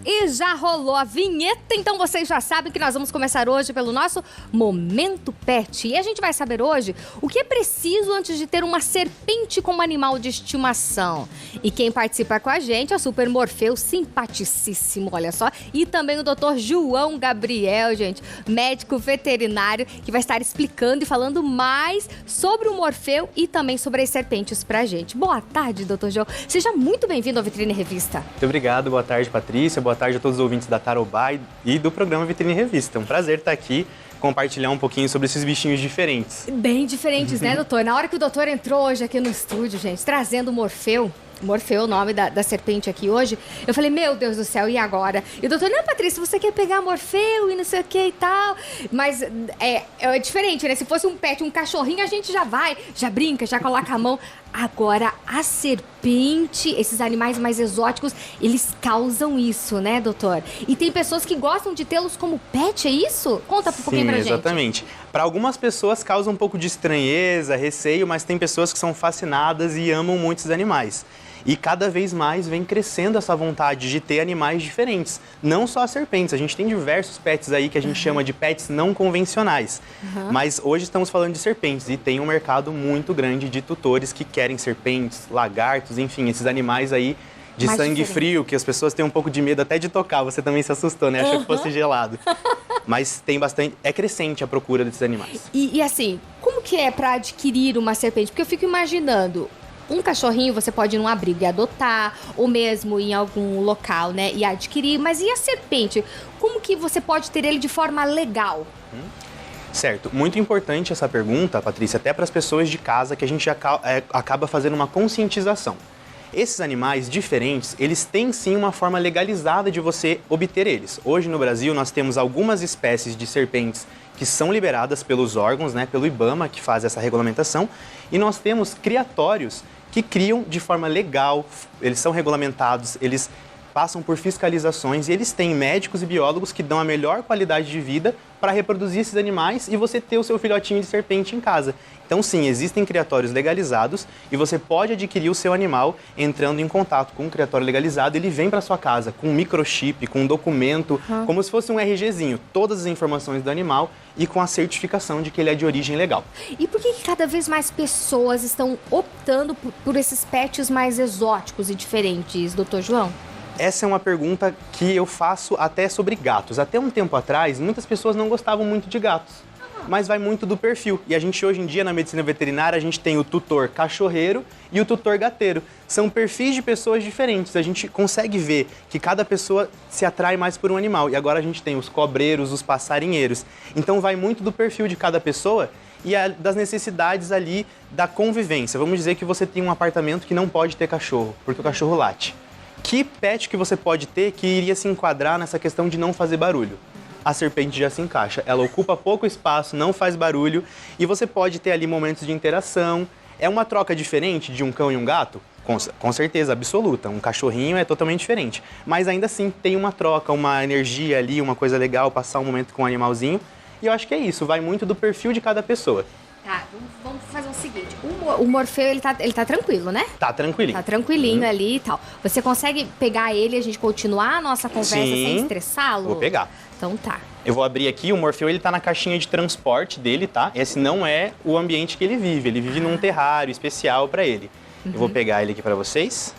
E já rolou a vinheta, então vocês já sabem que nós vamos começar hoje pelo nosso Momento Pet. E a gente vai saber hoje o que é preciso antes de ter uma serpente como animal de estimação. E quem participa com a gente é o Super Morfeu, simpaticíssimo, olha só. E também o Dr. João Gabriel, gente, médico veterinário, que vai estar explicando e falando mais sobre o Morfeu e também sobre as serpentes pra gente. Boa tarde, Dr. João. Seja muito bem-vindo ao Vitrine Revista. Muito obrigado, boa tarde, Patrícia, boa tarde a todos os ouvintes da Tarobá e do programa Vitrine Revista. É um prazer estar aqui, compartilhar um pouquinho sobre esses bichinhos diferentes. Bem diferentes, né, doutor? Na hora que o doutor entrou hoje aqui no estúdio, gente, trazendo o Morfeu, o nome da serpente aqui hoje, eu falei, meu Deus do céu, e agora? E o doutor, não, Patrícia, você quer pegar Morfeu e não sei o que e tal. Mas é diferente, né? Se fosse um pet, um cachorrinho, a gente já vai, já brinca, já coloca a mão. Agora, a serpente, esses animais mais exóticos, eles causam isso, né, doutor? E tem pessoas que gostam de tê-los como pet, é isso? Conta um pouquinho pra gente. Exatamente. Para algumas pessoas causa um pouco de estranheza, receio, mas tem pessoas que são fascinadas e amam muito esses animais. E cada vez mais vem crescendo essa vontade de ter animais diferentes. Não só as serpentes, a gente tem diversos pets aí que a gente chama de pets não convencionais. Mas hoje estamos falando de serpentes e tem um mercado muito grande de tutores que querem serpentes, lagartos, enfim, esses animais aí de Mais sangue diferente. frio, que as pessoas têm um pouco de medo até de tocar. Você também se assustou, né? Achou que fosse gelado. Mas tem bastante, é crescente a procura desses animais. E assim, como que é pra adquirir uma serpente? Porque eu fico imaginando, um cachorrinho você pode ir num abrigo e adotar, ou mesmo em algum local, né, e adquirir. Mas e a serpente? Como que você pode ter ele de forma legal? Certo. Muito importante essa pergunta, Patrícia, até para as pessoas de casa, que a gente acaba fazendo uma conscientização. Esses animais diferentes, eles têm sim uma forma legalizada de você obter eles. Hoje no Brasil nós temos algumas espécies de serpentes que são liberadas pelos órgãos, né, pelo IBAMA, que faz essa regulamentação, e nós temos criatórios que criam de forma legal, eles são regulamentados, eles passam por fiscalizações e eles têm médicos e biólogos que dão a melhor qualidade de vida para reproduzir esses animais e você ter o seu filhotinho de serpente em casa. Então sim, existem criatórios legalizados e você pode adquirir o seu animal entrando em contato com um criatório legalizado. Ele vem para sua casa com um microchip, com um documento, como se fosse um RGzinho, todas as informações do animal e com a certificação de que ele é de origem legal. E por que cada vez mais pessoas estão optando por esses pets mais exóticos e diferentes, doutor João? Essa é uma pergunta que eu faço até sobre gatos. Até um tempo atrás, muitas pessoas não gostavam muito de gatos, mas vai muito do perfil. E a gente hoje em dia, na medicina veterinária, a gente tem o tutor cachorreiro e o tutor gateiro. São perfis de pessoas diferentes. A gente consegue ver que cada pessoa se atrai mais por um animal. E agora a gente tem os cobreiros, os passarinheiros. Então vai muito do perfil de cada pessoa e das necessidades ali da convivência. Vamos dizer que você tem um apartamento que não pode ter cachorro, porque o cachorro late. Que pet que você pode ter que iria se enquadrar nessa questão de não fazer barulho? A serpente já se encaixa. Ela ocupa pouco espaço, não faz barulho e você pode ter ali momentos de interação. É uma troca diferente de um cão e um gato? Com certeza, absoluta. Um cachorrinho é totalmente diferente. Mas ainda assim tem uma troca, uma energia ali, uma coisa legal, passar um momento com um animalzinho. E eu acho que é isso, vai muito do perfil de cada pessoa. Tá, vamos fazer o seguinte, o Morfeu, ele tá tranquilo, né? Tá tranquilinho. Tá tranquilinho ali e tal. Você consegue pegar ele e a gente continuar a nossa conversa sem estressá-lo? Vou pegar. Então tá. Eu vou abrir aqui, o Morfeu ele tá na caixinha de transporte dele, tá? Esse não é o ambiente que ele vive num terrário especial para ele. Eu vou pegar ele aqui para vocês.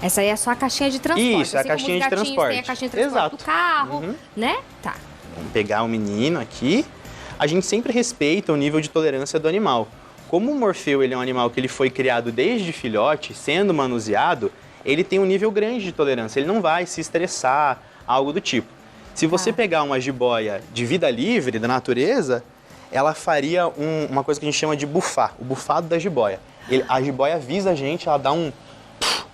Essa aí é só a caixinha de transporte. Isso, é a caixinha de transporte. Tem a caixinha de transporte do carro, né? Tá. Vamos pegar o menino aqui. A gente sempre respeita o nível de tolerância do animal. Como o Morfeu ele é um animal que ele foi criado desde filhote, sendo manuseado, ele tem um nível grande de tolerância. Ele não vai se estressar, algo do tipo. Se você pegar uma jiboia de vida livre, da natureza, ela faria uma coisa que a gente chama de bufar, o bufado da jiboia. A jiboia avisa a gente, ela dá um...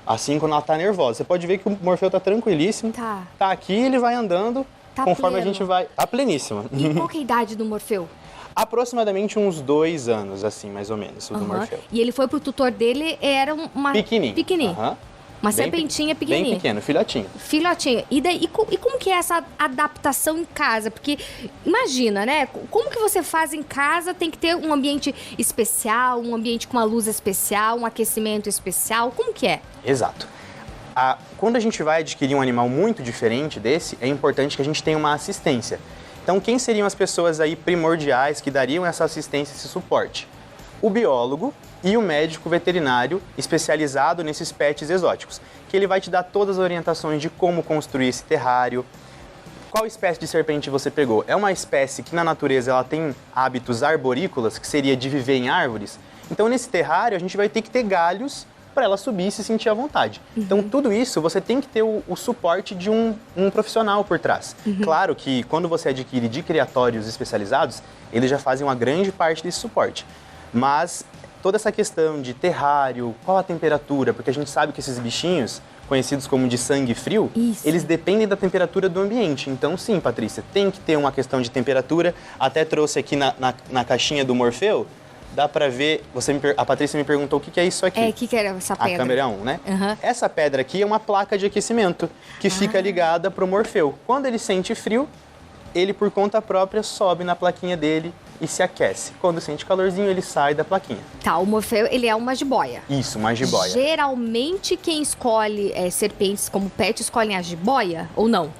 assim quando ela tá nervosa. Você pode ver que o Morfeu tá tranquilíssimo. Tá aqui, ele vai andando, conforme pleno. A gente vai... Tá pleníssimo. E qual que é a idade do Morfeu? Aproximadamente uns 2 anos, assim, mais ou menos, o do Morfeu. E ele foi pro tutor dele, era uma... Pequenininho. Uma serpentinha pequenininha. Bem pequeno, filhotinho. Filhotinho. E daí, e como que é essa adaptação em casa? Porque, imagina, né? Como que você faz em casa? Tem que ter um ambiente especial, um ambiente com uma luz especial, um aquecimento especial. Como que é? Exato. Quando a gente vai adquirir um animal muito diferente desse, é importante que a gente tenha uma assistência. Então, quem seriam as pessoas aí primordiais que dariam essa assistência, esse suporte? O biólogo e o médico veterinário especializado nesses pets exóticos, que ele vai te dar todas as orientações de como construir esse terrário. Qual espécie de serpente você pegou? É uma espécie que na natureza ela tem hábitos arborícolas, que seria de viver em árvores? Então, nesse terrário, a gente vai ter que ter galhos para ela subir e se sentir à vontade. Então, tudo isso você tem que ter o suporte de um profissional por trás. Claro que quando você adquire de criatórios especializados, eles já fazem uma grande parte desse suporte. Mas toda essa questão de terrário, qual a temperatura, porque a gente sabe que esses bichinhos, conhecidos como de sangue frio, eles dependem da temperatura do ambiente. Então, sim, Patrícia, tem que ter uma questão de temperatura. Até trouxe aqui na caixinha do Morfeu, dá pra ver, a Patrícia me perguntou o que é isso aqui. O que era essa pedra? A câmera 1, né? Essa pedra aqui é uma placa de aquecimento que fica ligada pro Morfeu. Quando ele sente frio, ele por conta própria sobe na plaquinha dele e se aquece. Quando sente calorzinho, ele sai da plaquinha. Tá, o Morfeu, ele é uma jiboia. Isso, uma jiboia. Geralmente quem escolhe serpentes como pet, escolhem a jiboia ou não?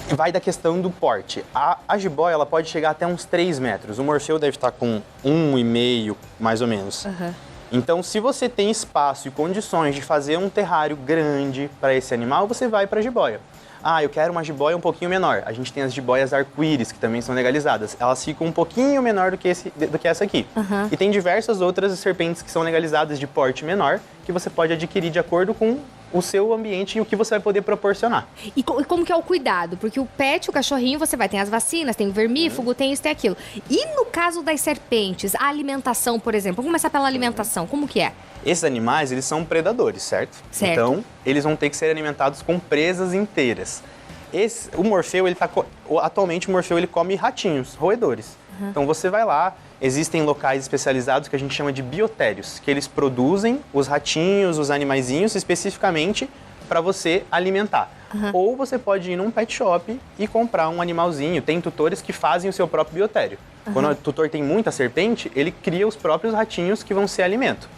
Vai da questão do porte. A jiboia ela pode chegar até uns 3 metros. O Morfeu deve estar com 1,5, mais ou menos. Então, se você tem espaço e condições de fazer um terrário grande para esse animal, você vai para a jiboia. Eu quero uma jiboia um pouquinho menor. A gente tem as jiboias arco-íris, que também são legalizadas. Elas ficam um pouquinho menor do que essa aqui. E tem diversas outras serpentes que são legalizadas de porte menor, que você pode adquirir de acordo com o seu ambiente e o que você vai poder proporcionar. E como que é o cuidado? Porque o pet, o cachorrinho, você vai ter as vacinas, tem o vermífugo, tem isso, tem aquilo. E no caso das serpentes, a alimentação, por exemplo, vamos começar pela alimentação, como que é? Esses animais, eles são predadores, certo? Então, eles vão ter que ser alimentados com presas inteiras. O Morfeu, atualmente o Morfeu ele come ratinhos, roedores. Então você vai lá, existem locais especializados que a gente chama de biotérios, que eles produzem os ratinhos, os animaizinhos especificamente para você alimentar. Ou você pode ir num pet shop e comprar um animalzinho. Tem tutores que fazem o seu próprio biotério. Quando o tutor tem muita serpente, ele cria os próprios ratinhos que vão ser alimento.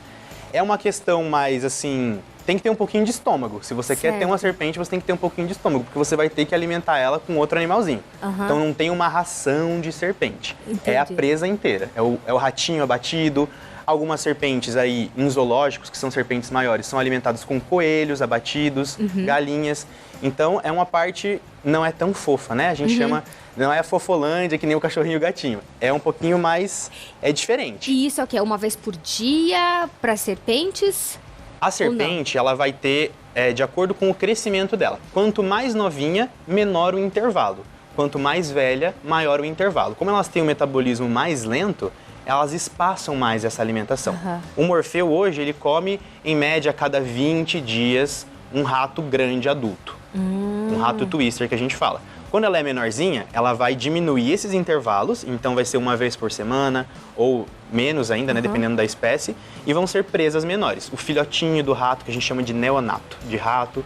É uma questão mais assim, tem que ter um pouquinho de estômago. Se você quer ter uma serpente, você tem que ter um pouquinho de estômago, porque você vai ter que alimentar ela com outro animalzinho. Então não tem uma ração de serpente. É a presa inteira. É o ratinho abatido. Algumas serpentes aí em zoológicos, que são serpentes maiores, são alimentadas com coelhos abatidos, galinhas. Então é uma parte, não é tão fofa, né? A gente chama, não é a fofolândia que nem o cachorrinho e o gatinho. É um pouquinho mais, é diferente. E isso é o quê? Uma vez por dia para serpentes? A serpente, ela vai ter, de acordo com o crescimento dela. Quanto mais novinha, menor o intervalo. Quanto mais velha, maior o intervalo. Como elas têm um metabolismo mais lento, elas espaçam mais essa alimentação. O Morfeu hoje, ele come, em média, a cada 20 dias, um rato grande adulto. Um rato twister que a gente fala. Quando ela é menorzinha, ela vai diminuir esses intervalos, então vai ser uma vez por semana, ou menos ainda, né, dependendo da espécie, e vão ser presas menores. O filhotinho do rato, que a gente chama de neonato, de rato,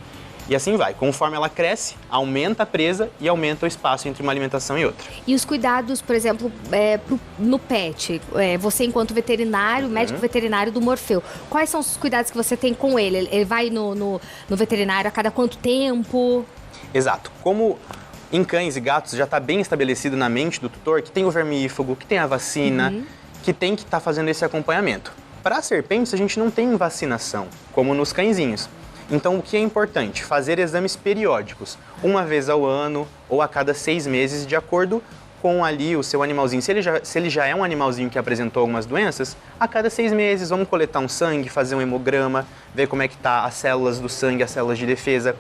e assim vai. Conforme ela cresce, aumenta a presa e aumenta o espaço entre uma alimentação e outra. E os cuidados, por exemplo, no pet, você enquanto veterinário, médico veterinário do Morfeu, quais são os cuidados que você tem com ele? Ele vai no veterinário a cada quanto tempo? Exato. Como em cães e gatos já está bem estabelecido na mente do tutor que tem o vermífugo, que tem a vacina, que tem que estar fazendo esse acompanhamento. Para serpentes, a gente não tem vacinação, como nos cãezinhos. Então, o que é importante? Fazer exames periódicos, uma vez ao ano ou a cada 6 meses, de acordo com ali o seu animalzinho. Se ele já é um animalzinho que apresentou algumas doenças, a cada 6 meses vamos coletar um sangue, fazer um hemograma, ver como é que tá as células do sangue, as células de defesa.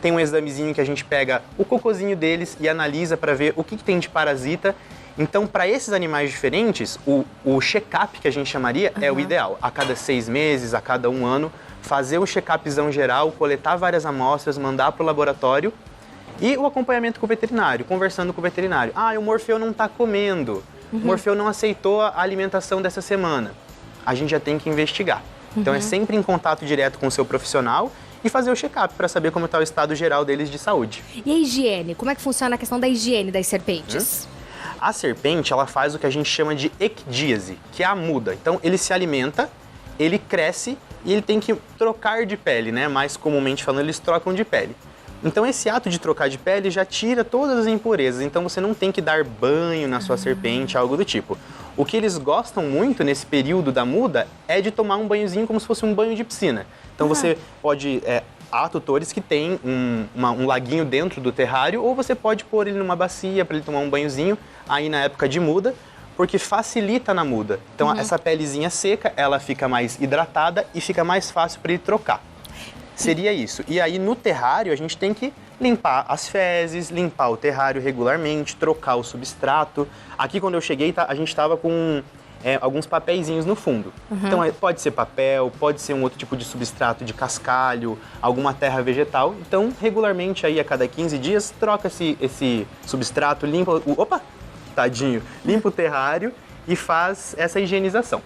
Tem um examezinho que a gente pega o cocôzinho deles e analisa para ver o que tem de parasita. Então, para esses animais diferentes, o check-up que a gente chamaria é o ideal. A cada 6 meses, a cada 1 ano, fazer o check-upzão geral, coletar várias amostras, mandar para o laboratório e o acompanhamento com o veterinário, conversando com o veterinário. O Morfeu não está comendo, o Morfeu não aceitou a alimentação dessa semana. A gente já tem que investigar. Então, é sempre em contato direto com o seu profissional e fazer o check-up para saber como está o estado geral deles de saúde. E a higiene? Como é que funciona a questão da higiene das serpentes? A serpente, ela faz o que a gente chama de ecdíase, que é a muda. Então, ele se alimenta, ele cresce e ele tem que trocar de pele, né? Mais comumente falando, eles trocam de pele. Então esse ato de trocar de pele já tira todas as impurezas, então você não tem que dar banho na sua serpente, algo do tipo. O que eles gostam muito nesse período da muda é de tomar um banhozinho como se fosse um banho de piscina. Então você pode... há tutores que têm um laguinho dentro do terrário, ou você pode pôr ele numa bacia para ele tomar um banhozinho aí na época de muda, porque facilita na muda. Então essa pelezinha seca, ela fica mais hidratada e fica mais fácil para ele trocar. Seria isso. E aí no terrário a gente tem que limpar as fezes, limpar o terrário regularmente, trocar o substrato. Aqui quando eu cheguei a gente estava com alguns papeizinhos no fundo. Então pode ser papel, pode ser um outro tipo de substrato de cascalho, alguma terra vegetal. Então regularmente aí a cada 15 dias troca esse substrato, limpa limpa o terrário e faz essa higienização.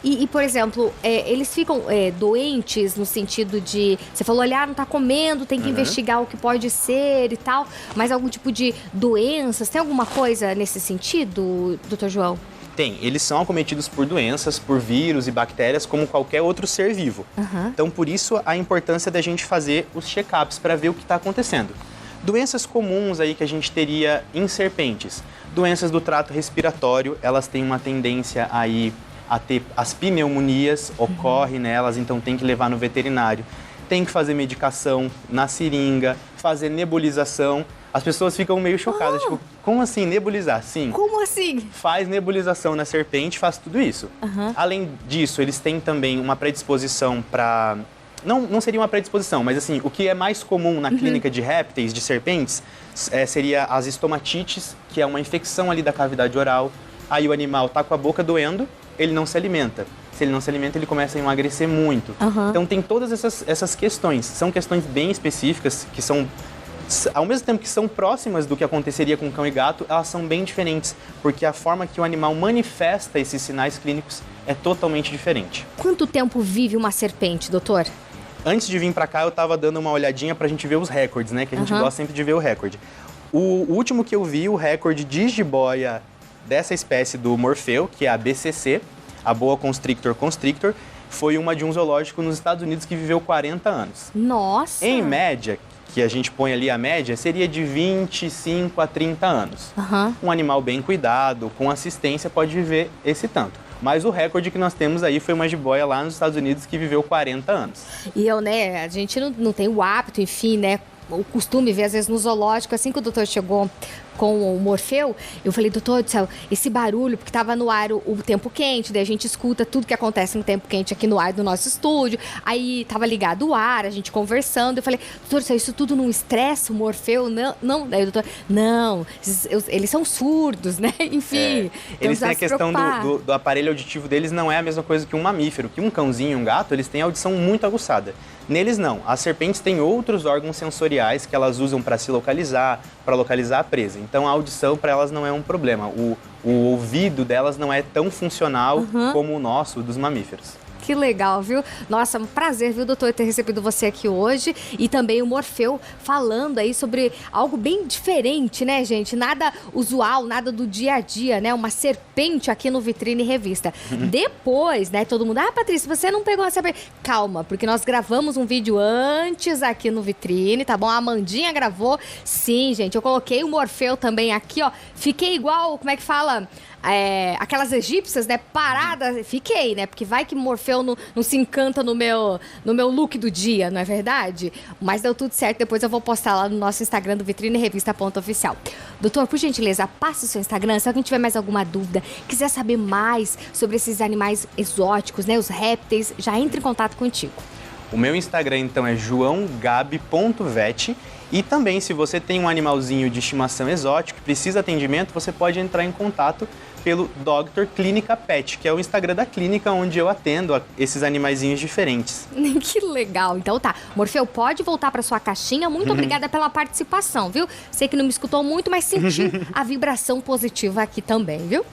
E, por exemplo, eles ficam doentes no sentido de... Você falou, olha, não tá comendo, tem que investigar o que pode ser e tal. Mas algum tipo de doenças? Tem alguma coisa nesse sentido, doutor João? Tem. Eles são acometidos por doenças, por vírus e bactérias, como qualquer outro ser vivo. Então, por isso, a importância da gente fazer os check-ups para ver o que está acontecendo. Doenças comuns aí que a gente teria em serpentes. Doenças do trato respiratório, elas têm uma tendência aí a ter as pneumonias, ocorre nelas, então tem que levar no veterinário. Tem que fazer medicação na seringa, fazer nebulização. As pessoas ficam meio chocadas, tipo, como assim nebulizar? Sim. Como assim? Faz nebulização na serpente, faz tudo isso. Além disso, eles têm também uma predisposição para... Não seria uma predisposição, mas assim, o que é mais comum na clínica de répteis, de serpentes, seria as estomatites, que é uma infecção ali da cavidade oral. Aí o animal tá com a boca doendo, ele não se alimenta. Se ele não se alimenta, ele começa a emagrecer muito. Então tem todas essas questões. São questões bem específicas, que são, ao mesmo tempo que são próximas do que aconteceria com cão e gato, elas são bem diferentes, porque a forma que o animal manifesta esses sinais clínicos é totalmente diferente. Quanto tempo vive uma serpente, doutor? Antes de vir pra cá, eu tava dando uma olhadinha pra gente ver os recordes, né? Que a gente gosta sempre de ver o recorde. O último que eu vi, o recorde de jiboia dessa espécie do Morfeu, que é a BCC, a Boa Constrictor, foi uma de um zoológico nos Estados Unidos que viveu 40 anos. Nossa! Em média, que a gente põe ali a média, seria de 25 a 30 anos. Um animal bem cuidado, com assistência, pode viver esse tanto. Mas o recorde que nós temos aí foi uma jiboia lá nos Estados Unidos que viveu 40 anos. E a gente não tem o hábito, enfim, né? O costume, ver às vezes no zoológico, assim que o doutor chegou com o Morfeu, eu falei, doutor do céu, esse barulho, porque tava no ar o tempo quente, daí a gente escuta tudo que acontece no tempo quente aqui no ar do nosso estúdio, aí tava ligado o ar, a gente conversando, eu falei, doutor do céu, isso tudo não estressa o Morfeu? Não, daí o doutor, não, eles são surdos, né? Enfim. Eles têm a questão do aparelho auditivo deles, não é a mesma coisa que um mamífero, que um cãozinho e um gato, eles têm a audição muito aguçada. Neles não, as serpentes têm outros órgãos sensoriais que elas usam para se localizar, para localizar a presa. Então a audição para elas não é um problema, o ouvido delas não é tão funcional como o nosso, dos mamíferos. Que legal, viu? Nossa, um prazer, viu, doutor, ter recebido você aqui hoje. E também o Morfeu falando aí sobre algo bem diferente, né, gente? Nada usual, nada do dia a dia, né? Uma serpente aqui no Vitrine Revista. Depois, né, todo mundo... Ah, Patrícia, você não pegou a serpente? Calma, porque nós gravamos um vídeo antes aqui no Vitrine, tá bom? A Amandinha gravou. Sim, gente, eu coloquei o Morfeu também aqui, ó. Fiquei igual, como é que fala... aquelas egípcias, né, parada, fiquei, né, porque vai que Morfeu não se encanta no meu look do dia, não é verdade? Mas deu tudo certo, depois eu vou postar lá no nosso Instagram do Vitrine Revista.oficial. Doutor, por gentileza, passe o seu Instagram, se alguém tiver mais alguma dúvida, quiser saber mais sobre esses animais exóticos, né, os répteis, já entre em contato contigo. O meu Instagram, então, é joaogabi.vet. E também, se você tem um animalzinho de estimação exótico que precisa de atendimento, você pode entrar em contato pelo Dr. Clínica Pet, que é o Instagram da clínica onde eu atendo esses animaizinhos diferentes. Que legal. Então tá. Morfeu, pode voltar para sua caixinha. Muito obrigada pela participação, viu? Sei que não me escutou muito, mas senti a vibração positiva aqui também, viu?